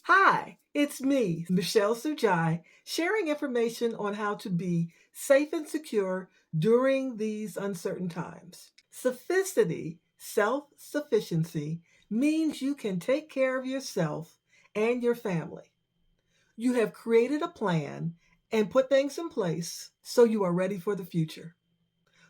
Hi, it's me, Michelle Sujai, sharing information on how to be safe and secure during these uncertain times. Sophisticity, self sufficiency, means you can take care of yourself and your family. You have created a plan and put things in place so you are ready for the future.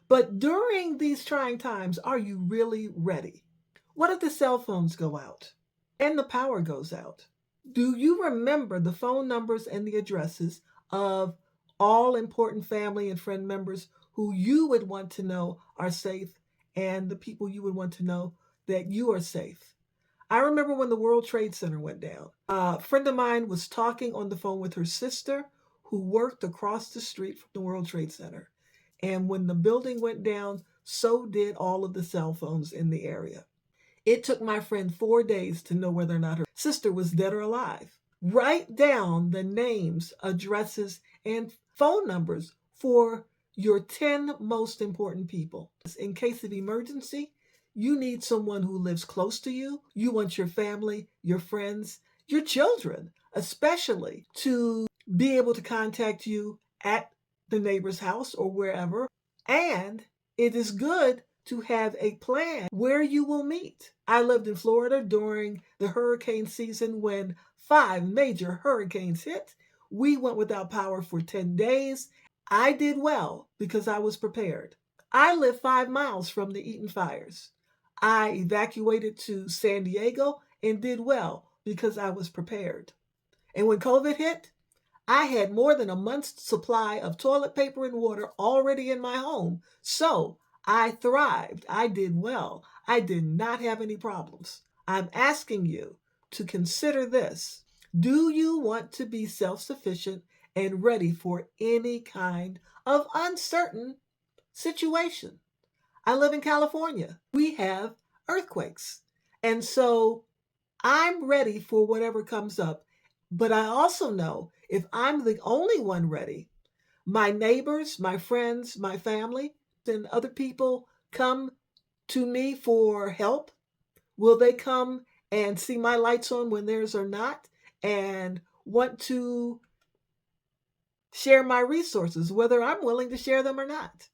But during these trying times, are you really ready? What if the cell phones go out and the power goes out? Do you remember the phone numbers and the addresses of all important family and friend members who you would want to know are safe and the people you would want to know that you are safe? I remember when the World Trade Center went down. A friend of mine was talking on the phone with her sister who worked across the street from the World Trade Center. And when the building went down, so did all of the cell phones in the area. It took my friend 4 days to know whether or not her sister was dead or alive. Write down the names, addresses, and phone numbers for your 10 most important people. In case of emergency, you need someone who lives close to you. You want your family, your friends, your children, especially, to be able to contact you at the neighbor's house or wherever. And it is good to have a plan where you will meet. I lived in Florida during the hurricane season when 5 major hurricanes hit. We went without power for 10 days. I did well because I was prepared. I live 5 miles from the Eaton fires. I evacuated to San Diego and did well because I was prepared. And when COVID hit, I had more than a month's supply of toilet paper and water already in my home. So I thrived. I did well. I did not have any problems. I'm asking you to consider this. Do you want to be self sufficient and ready for any kind of uncertain situation? I live in California. We have earthquakes. And so I'm ready for whatever comes up. But I also know if I'm the only one ready, my neighbors, my friends, my family, and other people come to me for help. Will they come and see my lights on when theirs are not and want to share my resources, whether I'm willing to share them or not?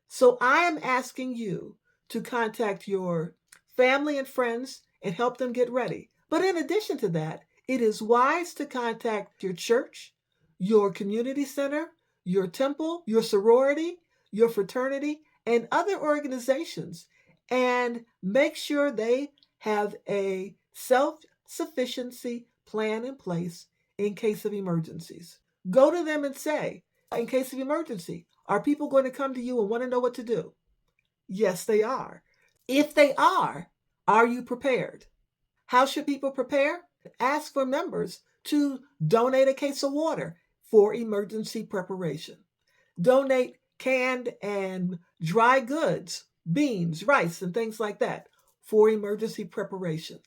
So I am asking you to contact your family and friends and help them get ready. But in addition to that, it is wise to contact your church, your community center, your temple, your sorority, your fraternity, and other organizations and make sure they have a self sufficiency plan in place in case of emergencies. Go to them and say, in case of emergency, are people going to come to you and want to know what to do? Yes, they are. If they are you prepared? How should people prepare? Ask for members to donate a case of water for emergency preparation. Donate canned and dry goods, beans, rice, and things like that for emergency preparation.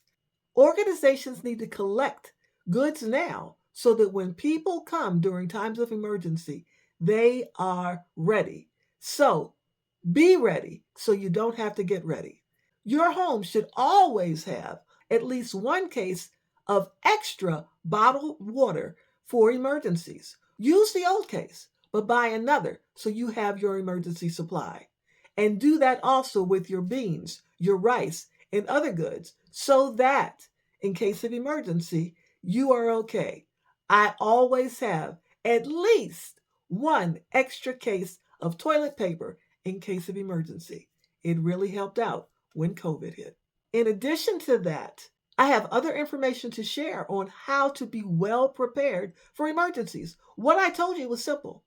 Organizations need to collect goods now so that when people come during times of emergency, they are ready. So be ready so you don't have to get ready. Your home should always have at least one case of extra bottled water for emergencies. Use the old case, but buy another so you have your emergency supply. And do that also with your beans, your rice, and other goods so that in case of emergency, you are okay. I always have at least one extra case of toilet paper in case of emergency. It really helped out when COVID hit. In addition to that, I have other information to share on how to be well prepared for emergencies. What I told you was simple: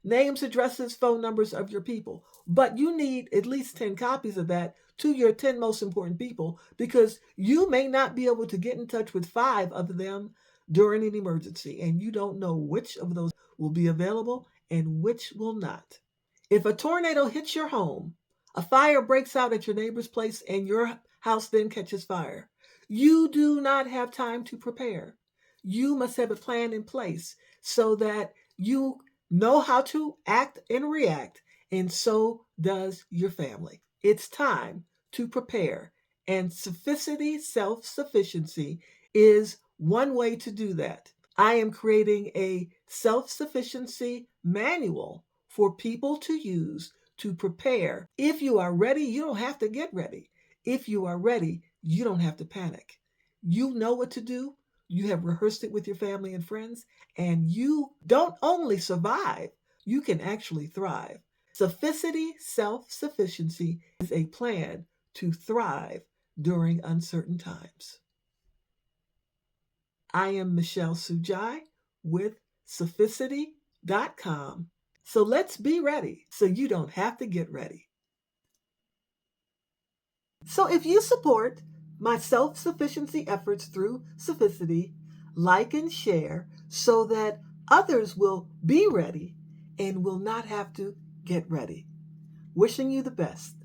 names, addresses, phone numbers of your people. But you need at least 10 copies of that to your 10 most important people because you may not be able to get in touch with 5 of them during an emergency, and you don't know which of those will be available and which will not. If a tornado hits your home, a fire breaks out at your neighbor's place, and your house then catches fire, you do not have time to prepare. You must have a plan in place so that you know how to act and react, and so does your family. It's time to prepare, and sufficity, self sufficiency, is One way to do that, I am creating a self-sufficiency manual for people to use to prepare. If you are ready, you don't have to get ready. If you are ready, you don't have to panic. You know what to do. You have rehearsed it with your family and friends, and you don't only survive, you can actually thrive. Sufficity, self sufficiency is a plan to thrive during uncertain times. I am Michelle Sujai with Sufficity.com. So let's be ready so you don't have to get ready. So if you support my self sufficiency efforts through Sufficity, like and share so that others will be ready and will not have to get ready. Wishing you the best.